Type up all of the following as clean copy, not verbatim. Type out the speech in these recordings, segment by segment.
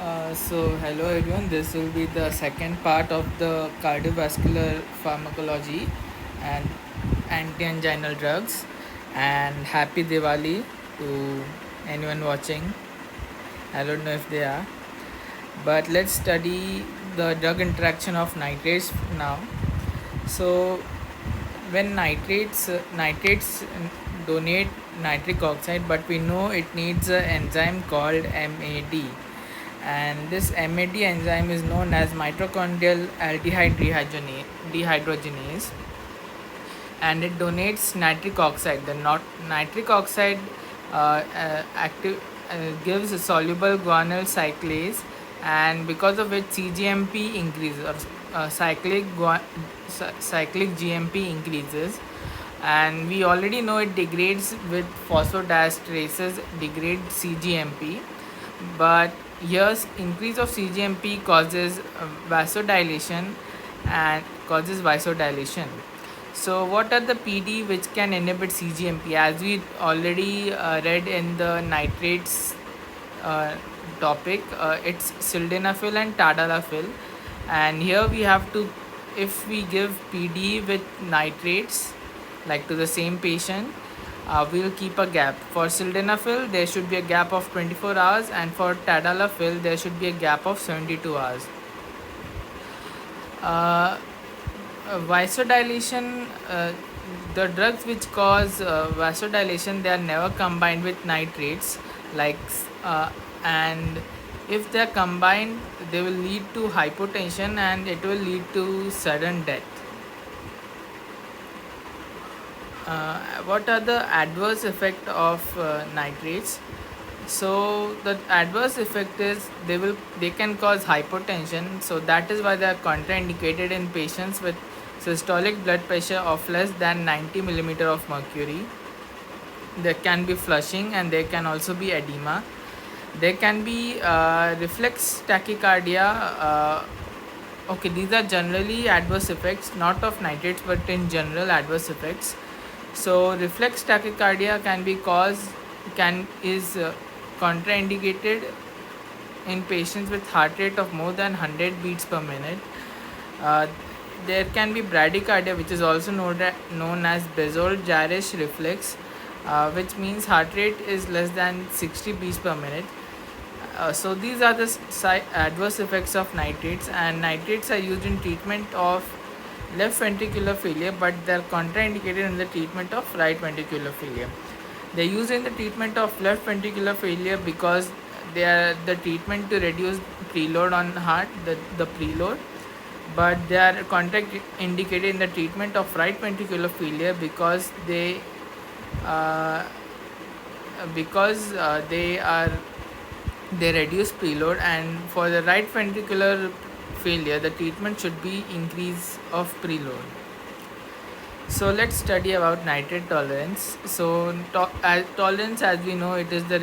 Hello everyone. This will be the second part of the cardiovascular pharmacology and anti-anginal drugs. And happy Diwali to anyone watching. I don't know if they are, but let's study the drug interaction of nitrates now. So, when nitrates donate nitric oxide, but we know it needs an enzyme called MAD, and this MAD enzyme is known as mitochondrial aldehyde dehydrogenase, and it donates nitric oxide. The not nitric oxide active gives a soluble guanyl cyclase, and because of which CGMP increases, or cyclic GMP increases. And we already know it degrades with phosphodiesterases, degrades CGMP, but here's increase of CGMP causes vasodilation and causes vasodilation. So what are the PD which can inhibit CGMP? As we already read in the nitrates uh, topic, it's sildenafil and tadalafil. And here we have to, if we give PD with nitrates, like to the same patient, we'll keep a gap. For sildenafil, there should be a gap of 24 hours, and for tadalafil, there should be a gap of 72 hours. Uh, Vasodilation, the drugs which cause vasodilation, they are never combined with nitrates, like and if they are combined, they will lead to hypotension and it will lead to sudden death. What are the adverse effect of nitrates? So the adverse effect is they can cause hypotension, so that is why they are contraindicated in patients with systolic blood pressure of less than 90 millimeter of mercury. There can be flushing and there can also be edema. There can be reflex tachycardia. Okay, these are generally adverse effects, not of nitrates, but in general adverse effects. So reflex tachycardia can be caused can is contraindicated in patients with heart rate of more than 100 beats per minute. Uh, there can be bradycardia, which is also known as basal gyrus reflex, which means heart rate is less than 60 beats per minute. So these are the adverse effects of nitrates, and nitrates are used in treatment of left ventricular failure, but they are contraindicated in the treatment of right ventricular failure. They are used in the treatment of left ventricular failure because they are the treatment to reduce preload on heart, the preload, but they are contraindicated in the treatment of right ventricular failure because uh, they reduce preload. And for the right ventricular failure, the treatment should be increase of preload. So let's study about nitrate tolerance. So tolerance, as we know, it is the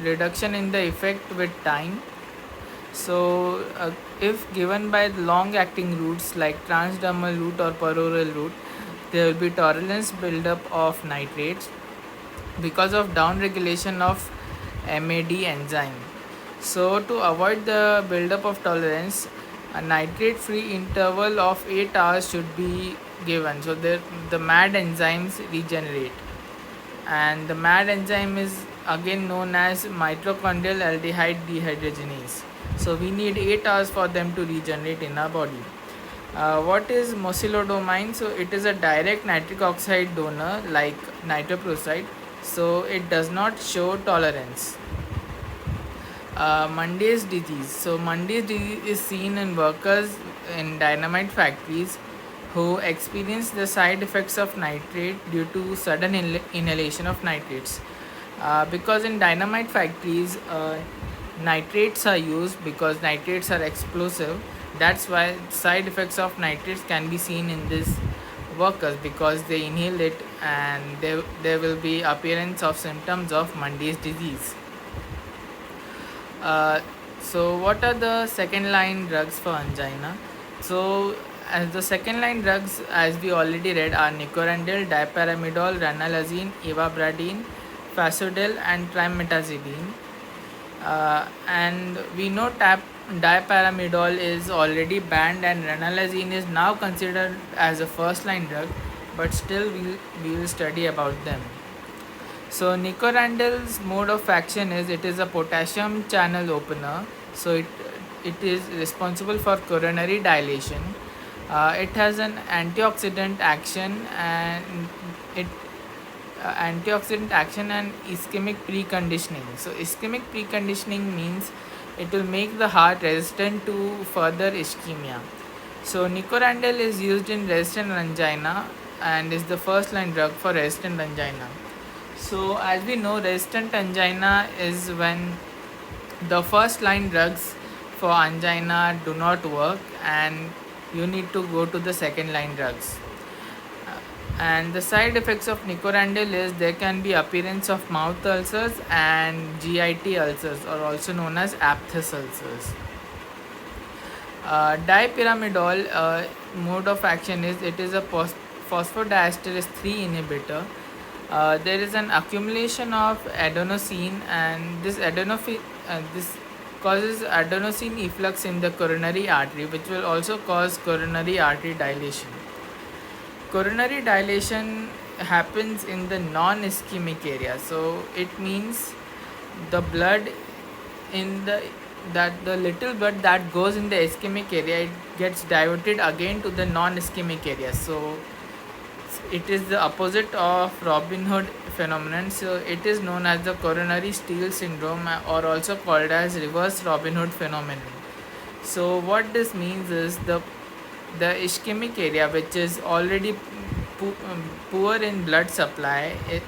reduction in the effect with time. So if given by long acting routes like transdermal route or peroral route, there will be tolerance buildup of nitrates because of down regulation of MAD enzyme. So to avoid the buildup of tolerance, a nitrate free interval of 8 hours should be given, so the MAD enzymes regenerate. And the MAD enzyme is again known as mitochondrial aldehyde dehydrogenase. So we need 8 hours for them to regenerate in our body. What is mucilodomine? So it is a direct nitric oxide donor like nitroprusside, so it does not show tolerance. Monday's disease. So Monday's disease is seen in workers in dynamite factories who experience the side effects of nitrate due to sudden inhalation of nitrates. Because in dynamite factories, nitrates are used because nitrates are explosive. That's why side effects of nitrates can be seen in these workers because they inhale it, and there will be appearance of symptoms of Monday's disease. Uh, so what are the second line drugs for angina? So as the second line drugs, as we already read, are nicorandil, dipyramidol, ranelazine, ivabradine, fasodil, and trimetazidine. And we know dipyramidol is already banned, and ranolazine is now considered as a first line drug, but still we will study about them. So nicorandil's mode of action is it is a potassium channel opener. So it is responsible for coronary dilation. It has an antioxidant action, and it antioxidant action and ischemic preconditioning. So ischemic preconditioning means it will make the heart resistant to further ischemia. So nicorandil is used in resistant angina and is the first line drug for resistant angina. So as we know, resistant angina is when the first line drugs for angina do not work and you need to go to the second line drugs. And the side effects of nicorandil is there can be appearance of mouth ulcers and GIT ulcers, or also known as aphthous ulcers. Dipyramidol mode of action is it is a phosphodiesterase 3 inhibitor. There is an accumulation of adenosine, and this causes adenosine efflux in the coronary artery, which will also cause coronary artery dilation. Coronary dilation happens in the non-ischemic area, so it means the blood in the little blood that goes in the ischemic area, it gets diverted again to the non-ischemic area. So it is the opposite of Robin Hood phenomenon. So it is known as the coronary steal syndrome, or also called as reverse Robin Hood phenomenon. So what this means is the ischemic area, which is already poor in blood supply, it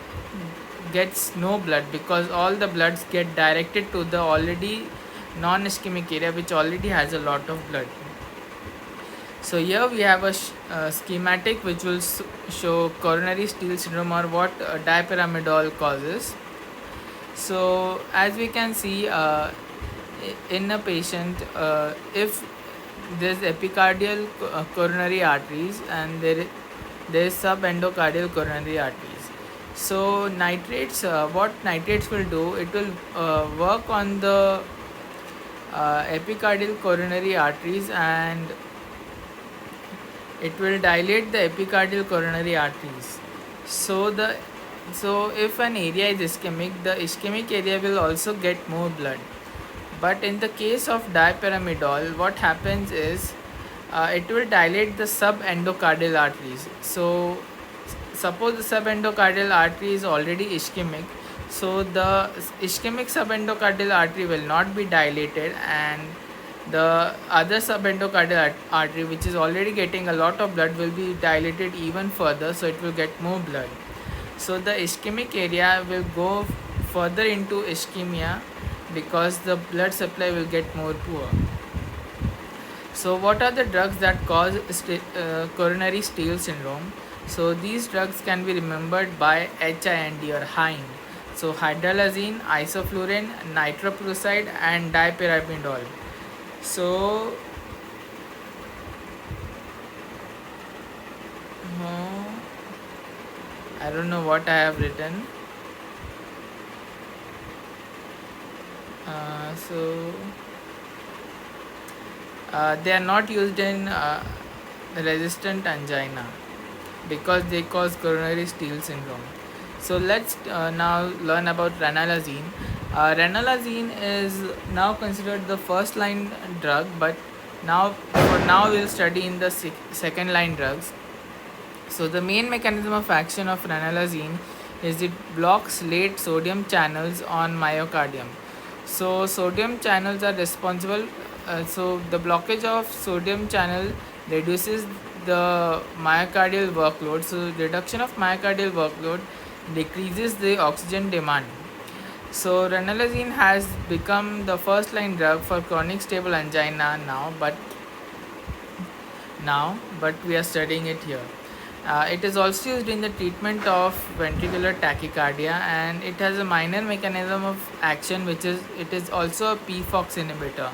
gets no blood because all the bloods get directed to the already non-ischemic area, which already has a lot of blood. So here we have a schematic which will show coronary steal syndrome, or what dipyramidol causes. So as we can see, in a patient, if there's epicardial coronary arteries and there is subendocardial coronary arteries. So nitrates, what nitrates will do, it will work on the epicardial coronary arteries, and it will dilate the epicardial coronary arteries. So if an area is ischemic, the ischemic area will also get more blood. But in the case of dipyramidol, what happens is it will dilate the subendocardial arteries. So suppose the subendocardial artery is already ischemic, so the ischemic subendocardial artery will not be dilated, and the other subendocardial artery, which is already getting a lot of blood, will be dilated even further, so it will get more blood. So the ischemic area will go further into ischemia because the blood supply will get more poor. So what are the drugs that cause coronary steal syndrome? So these drugs can be remembered by HIND or HIND. So hydralazine, isoflurane, nitroprusside, and dipyramidol. So I don't know what I have written. They are not used in resistant angina because they cause coronary steal syndrome. So let's now learn about ranolazine. Ranolazine is now considered the first line drug, but for now we'll study in the second line drugs. So the main mechanism of action of ranolazine is it blocks late sodium channels on myocardium. So sodium channels are responsible. So the blockage of sodium channel reduces the myocardial workload. So reduction of myocardial workload decreases the oxygen demand. So ranolazine has become the first line drug for chronic stable angina but we are studying it here. It is also used in the treatment of ventricular tachycardia, and it has a minor mechanism of action, which is it is also a PFOX inhibitor.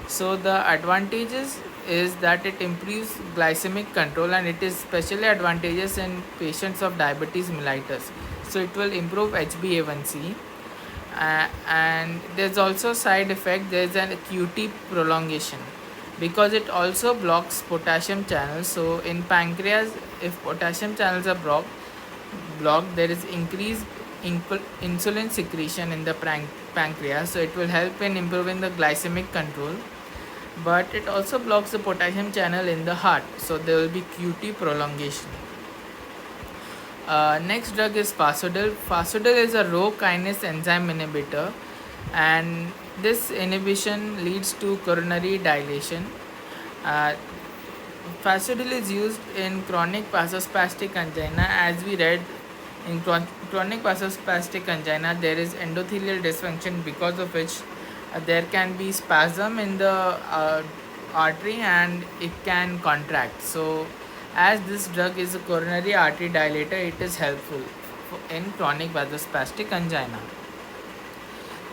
So the advantages is that it improves glycemic control, and it is especially advantageous in patients of diabetes mellitus. So it will improve HbA1c. And there's also side effect. There's an QT prolongation because it also blocks potassium channels. So in pancreas, if potassium channels are blocked, there is increased insulin secretion in the pancreas, so it will help in improving the glycemic control. But it also blocks the potassium channel in the heart, so there will be QT prolongation. Next drug is Fasodil. Fasodil is a Rho kinase enzyme inhibitor, and this inhibition leads to coronary dilation. Uh, Fasodil is used in chronic vasospastic angina. As we read, in chronic vasospastic angina, there is endothelial dysfunction because of which there can be spasm in the artery and it can contract. So, as this drug is a coronary artery dilator, it is helpful in chronic vasospastic angina.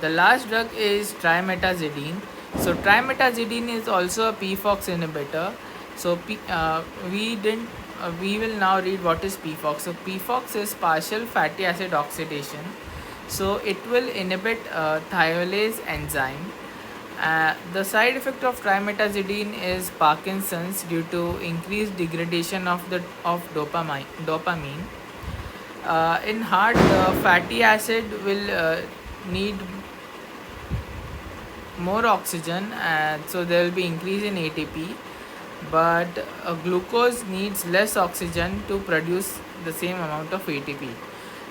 The last drug is trimetazidine. So trimetazidine is also a PFOX inhibitor. So we will now read what is PFOX. So PFOX is partial fatty acid oxidation. So it will inhibit thiolase enzyme. The side effect of trimetazidine is Parkinson's due to increased degradation of dopamine. In heart, the fatty acid will need more oxygen, and so there will be increase in ATP, but glucose needs less oxygen to produce the same amount of ATP.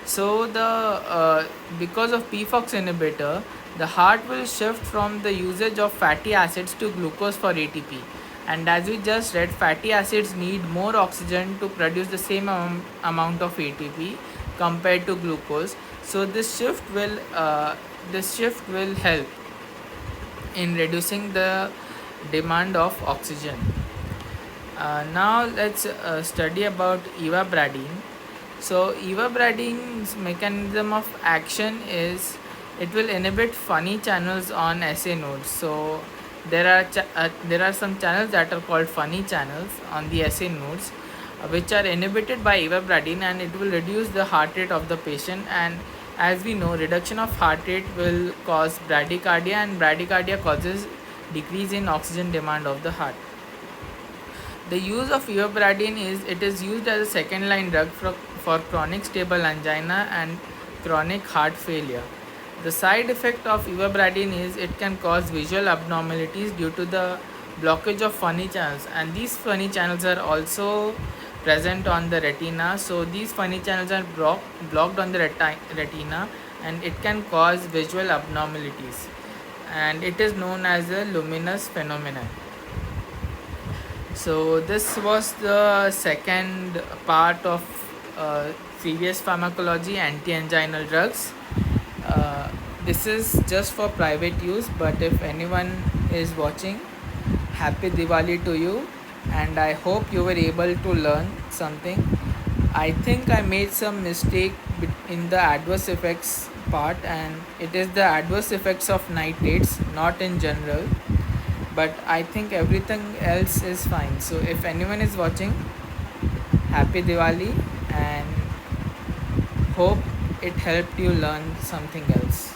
So the because of PFOX inhibitor, the heart will shift from the usage of fatty acids to glucose for ATP, and as we just read, fatty acids need more oxygen to produce the same amount of ATP compared to glucose. So this shift will help in reducing the demand of oxygen. Now let's study about ivabradine. So ivabradines mechanism of action is it will inhibit funny channels on SA nodes. So there are some channels that are called funny channels on the SA nodes, which are inhibited by ivabradine, and it will reduce the heart rate of the patient. And as we know, reduction of heart rate will cause bradycardia, and bradycardia causes decrease in oxygen demand of the heart. The use of ivabradine is it is used as a second line drug for chronic stable angina and chronic heart failure. The side effect of ivabradine is it can cause visual abnormalities due to the blockage of funny channels, and these funny channels are also present on the retina. So these funny channels are blocked on the retina, and it can cause visual abnormalities, and it is known as a luminous phenomenon. So this was the second part of CVS Pharmacology anti-anginal drugs. This is just for private use, but if anyone is watching, happy Diwali to you, and I hope you were able to learn something. I think I made some mistake in the adverse effects part, and it is the adverse effects of nitrates, not in general, but I think everything else is fine. So if anyone is watching, happy Diwali, and hope it helped you learn something else.